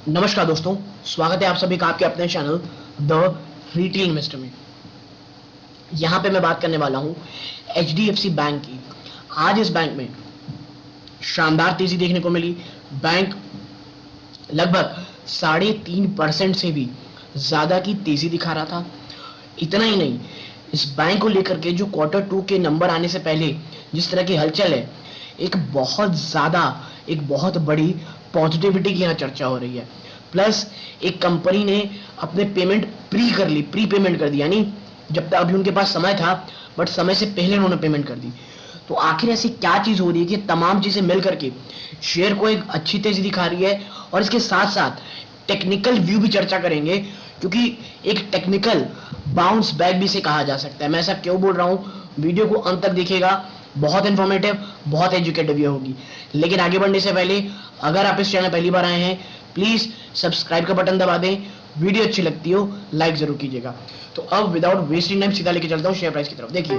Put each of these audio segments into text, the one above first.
नमस्कार दोस्तों, स्वागत है आप सभी का आपके अपने चैनल द रिटेल इन्वेस्टर में। यहाँ पे मैं बात करने वाला हूँ HDFC बैंक की। आज इस बैंक में शानदार तेजी देखने को मिली। बैंक लगभग 3.5% से भी ज़्यादा की तेजी दिखा रहा था। इतना ही नहीं, इस बैंक को लेकर के जो Q2 के नंबर आने से पहले जिस तरह की हलचल है, एक बहुत बड़ी पॉजिटिविटी की यहाँ चर्चा हो रही है। प्लस एक कंपनी ने अपने पेमेंट प्री पेमेंट कर दी, यानी जब तक अभी उनके पास समय था बट समय से पहले उन्होंने पेमेंट कर दी। तो आखिर ऐसी क्या चीज़ हो रही है कि तमाम चीज़ें मिल करके शेयर को एक अच्छी तेजी दिखा रही है। और इसके साथ साथ टेक्निकल व्यू भी चर्चा करेंगे, क्योंकि एक टेक्निकल बाउंस बैक भी इसे कहा जा सकता है। मैं ऐसा क्यों बोल रहा हूँ, वीडियो को अंत तक देखिएगा, बहुत इन्फॉर्मेटिव, बहुत एजुकेटिव वीडियो होगी। लेकिन आगे बढ़ने से पहले अगर आप इस चैनल पहली बार आए हैं, प्लीज़ सब्सक्राइब का बटन दबा दें। वीडियो अच्छी लगती हो लाइक जरूर कीजिएगा। तो अब विदाउट वेस्टिंग टाइम सीधा लेके चलता हूँ शेयर प्राइस की तरफ। देखिए,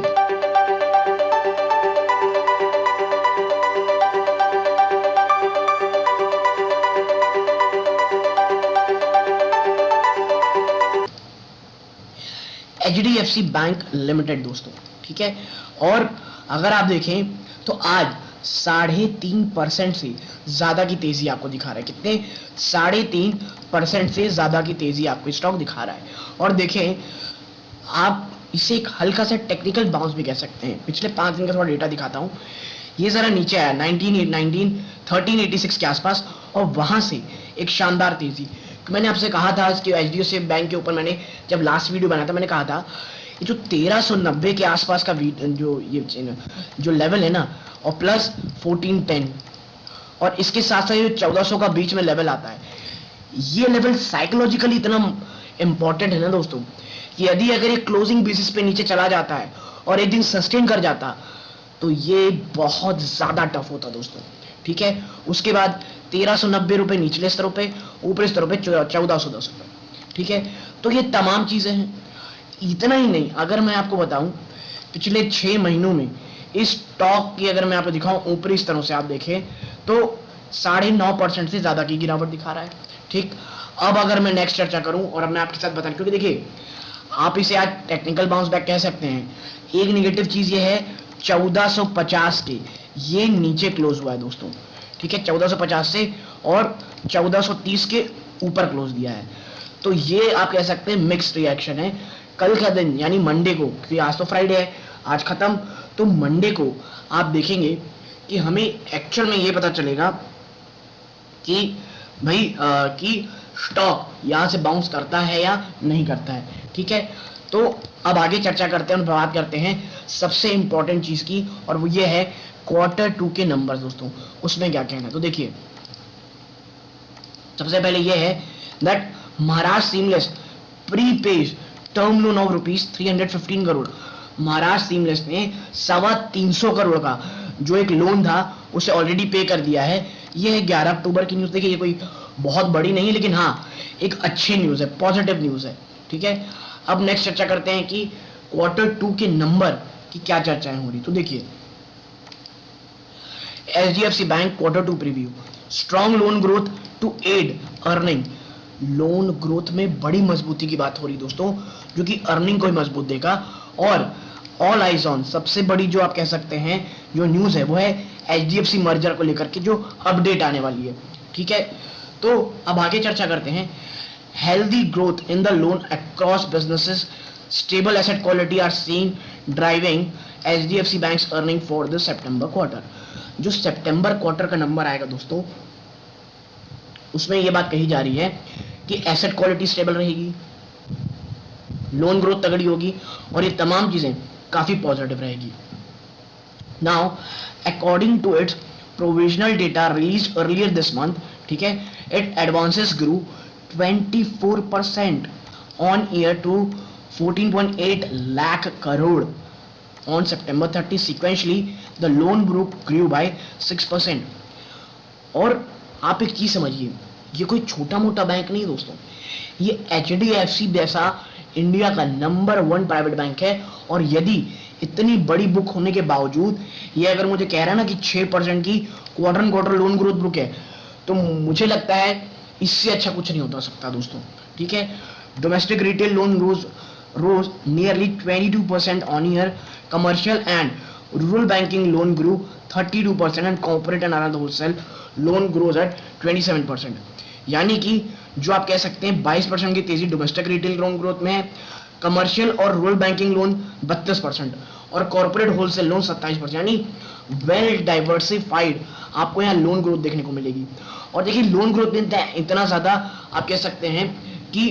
HDFC बैंक लिमिटेड दोस्तों, ठीक है। और अगर आप देखें तो आज 3.5% से ज्यादा की तेजी आपको दिखा रहा है। कितने? 3.5% से ज्यादा की तेजी आपको स्टॉक दिखा रहा है। और देखें, आप इसे एक हल्का सा टेक्निकल बाउंस भी कह सकते हैं। पिछले 5 दिन का थोड़ा डेटा दिखाता हूँ। ये जरा नीचे आया 1386 के आसपास, और वहां से एक शानदार तेजी। मैंने आपसे कहा था कि HDFC बैंक के ऊपर मैंने जब लास्ट वीडियो बनाया था, मैंने कहा था ये जो 1390 के आसपास का जो लेवल है ना, और प्लस 1410, और इसके साथ साथ ये 1400 का बीच में लेवल आता है। ये लेवल साइकोलॉजिकली इतना इंपॉर्टेंट है ना दोस्तों, कि यदि अगर ये क्लोजिंग बेसिस पे नीचे चला जाता है और एक दिन सस्टेन कर जाता तो ये बहुत ज्यादा टफ होता दोस्तों, ठीक है। उसके बाद 1390 रुपए निचले स्तरों पे, ऊपरी स्तरों पे 1410 रुपए, ठीक है। तो ये तमाम चीजें हैं। इतना ही नहीं, अगर मैं आपको बताऊं पिछले 6 महीनों में इस स्टॉक की अगर मैं आपको दिखाऊं ऊपरी स्तरों से आप देखें तो 9.5% से ज्यादा की गिरावट दिखा रहा है, ठीक। अब अगर मैं नेक्स्ट चर्चा करूं और अब मैं आपके साथ बताऊं, क्योंकि देखिए आप इसे आज टेक्निकल बाउंस बैक कह सकते हैं। एक निगेटिव चीज ये है 1450 के ये नीचे क्लोज हुआ है दोस्तों, ठीक है। 1450 से और 1430 के ऊपर क्लोज दिया है। तो ये आप कह सकते हैं मिक्स्ड रिएक्शन है। कल का दिन यानी मंडे को, क्योंकि आज तो फ्राइडे है, आज खत्म, तो मंडे को आप देखेंगे कि हमें एक्चुअल में ये पता चलेगा कि भाई कि स्टॉक यहाँ से बाउंस करता है या नहीं करता है, ठीक है। तो अब आगे चर्चा करते हैं और बात करते हैं सबसे इंपॉर्टेंट चीज की, और वो ये है Q2 के नंबर दोस्तों, उसमें क्या कहना है। तो देखिए, सबसे पहले ये है that Maharashtra seamless prepaid term loan of ₹315 crore. Maharashtra seamless ने 325 करोड़ का जो एक लोन था उसे ऑलरेडी पे कर दिया है। ये है 11 अक्टूबर की न्यूज। देखिए, ये कोई बहुत बड़ी नहीं है, लेकिन हाँ एक अच्छी न्यूज है, पॉजिटिव न्यूज है, ठीक है। अब नेक्स्ट चर्चा करते हैं कि Q2 के नंबर की क्या चर्चाएं हो रही। तो देखिए, HDFC bank Q2 preview, strong loan growth to aid earning. Loan growth में बड़ी मजबूती की बात हो रही दोस्तों, जो कि अर्निंग को ही मजबूत देगा। और ऑल आइज ऑन, सबसे बड़ी जो आप कह सकते हैं जो न्यूज है वो है HDFC मर्जर को लेकर के जो अपडेट आने वाली है, ठीक है। तो अब आगे चर्चा करते हैं। Healthy growth in the loan across businesses, stable asset quality are seen driving HDFC bank's earning for the September quarter. जो सितंबर क्वार्टर का नंबर आएगा दोस्तों, उसमें यह बात कही जा रही है कि एसेट क्वालिटी स्टेबल रहेगी, लोन ग्रोथ तगड़ी होगी, और ये तमाम चीजें काफी पॉजिटिव रहेगी। Now according to its provisional data release earlier this month, ठीक है, it advances grew 24% on year to 14.8 lakh crore on September 30. Sequentially, the loan group grew by 6%. और आप एक चीज समझिए, ये कोई छोटा मोटा बैंक नहीं दोस्तों, ये HDFC जैसा इंडिया का नंबर 1 प्राइवेट बैंक है। और यदि इतनी बड़ी बुक होने के बावजूद ये अगर मुझे कह रहा है ना कि 6% की क्वार्टर लोन ग्रोथ बुक है, तो मुझे लगता है इससे अच्छा कुछ नहीं होता सकता दोस्तों, ठीक है। Domestic retail loan rose nearly 22% on year. Commercial and rural banking loan grew 32% and corporate and other wholesale loan grows at 27%। यानी कि जो आप कह सकते हैं 22% की तेजी डोमेस्टिक रिटेल लोन ग्रोथ में है, कमर्शियल और रूरल बैंकिंग लोन 32% और कॉर्पोरेट होलसेल लोन 27%, यानी वेल डाइवर्सिफाइड आपको यहाँ लोन ग्रोथ देखने को मिलेगी। और देखिए लोन ग्रोथ में इतना ज्यादा आप कह सकते हैं कि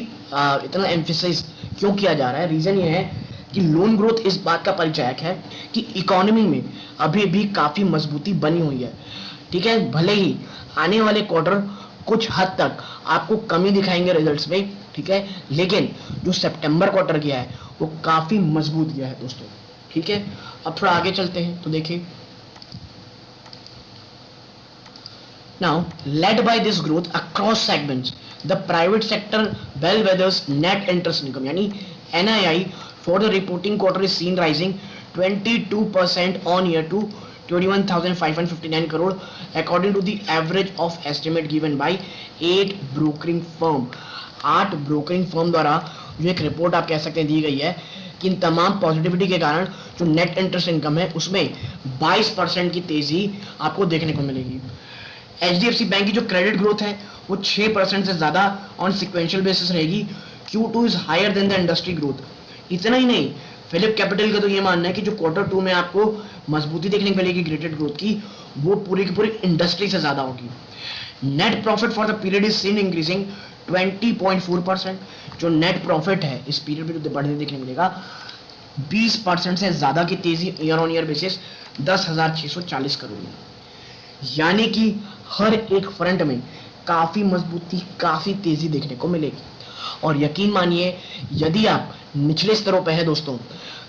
इतना एम्फेसिस क्यों किया जा रहा है, रीजन ये है कि लोन ग्रोथ इस बात का परिचायक है कि इकोनॉमी में अभी भी काफी मजबूती बनी हुई है, ठीक है। भले ही आने वाले क्वार्टर कुछ हद तक आपको कमी दिखाएंगे रिजल्ट्स में, ठीक है, लेकिन जो सितंबर क्वार्टर गया है वो काफी मजबूत गया है दोस्तों, ठीक है। अब थोड़ा आगे चलते हैं तो देखिए, now led by this growth across segments, the private sector bellwethers net interest income यानी NII for the reporting quarter is seen rising 22% on year to 21,559 crore according to the average of estimate given by 8 brokering firm। 8 brokering firm द्वारा जो एक report आप कह सकते हैं दी गई है कि इन तमाम पॉजिटिविटी के कारण जो नेट इंटरेस्ट इनकम है उसमें 22% की तेजी आपको देखने को मिलेगी। एचडीएफसी बैंक की जो क्रेडिट ग्रोथ है वो 6% से ज्यादा ऑन सिक्वेंशियल बेसिस रहेगी। Q2 is higher than the industry growth. इतना ही नहीं, फिलिप कैपिटल का तो ये मानना है कि जो क्वार्टर 2 में आपको मजबूती देखने को मिलेगी क्रेडिट ग्रोथ की, वो पूरी की पूरी इंडस्ट्री से ज्यादा होगी। Net profit for the period is seen increasing 20.4%। जो नेट प्रॉफिट है इस पीरियड में जो बढ़ने देखने मिलेगा 20% से ज्यादा की तेजी year on year basis 10,640 crore, यानी कि हर एक फ्रंट में काफी मजबूती काफी तेजी देखने को मिलेगी। और यकीन मानिए यदि आप निचले स्तरों पर है दोस्तों,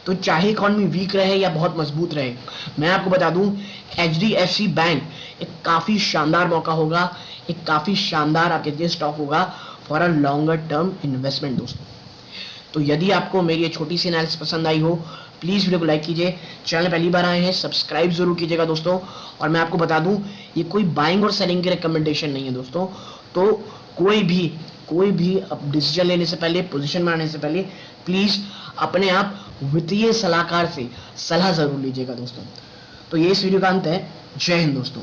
तो चाहे इकॉनमी वीक रहे या बहुत मजबूत रहे, मैं आपको बता दूं एचडीएफसी बैंक एक काफी शानदार मौका होगा, एक काफी शानदार आपके लिए स्टॉक होगा for a longer term investment दोस्तों। तो यदि आपको मेरी ये छोटी सी एनालिसिस पसंद आई हो, प्लीज वीडियो को लाइक कीजिए, चैनल पहली बार आए हैं सब्सक्राइब जरूर कीजिएगा दोस्तों। और मैं आपको बता दूं ये कोई बाइंग और सेलिंग की रिकमेंडेशन नहीं है दोस्तों, तो कोई भी अब डिसीजन लेने से पहले, पोजीशन बनाने से पहले प्लीज अपने आप वित्तीय सलाहकार से सलाह जरूर लीजिएगा दोस्तों। तो ये इस वीडियो का अंत है। जय हिंद दोस्तों।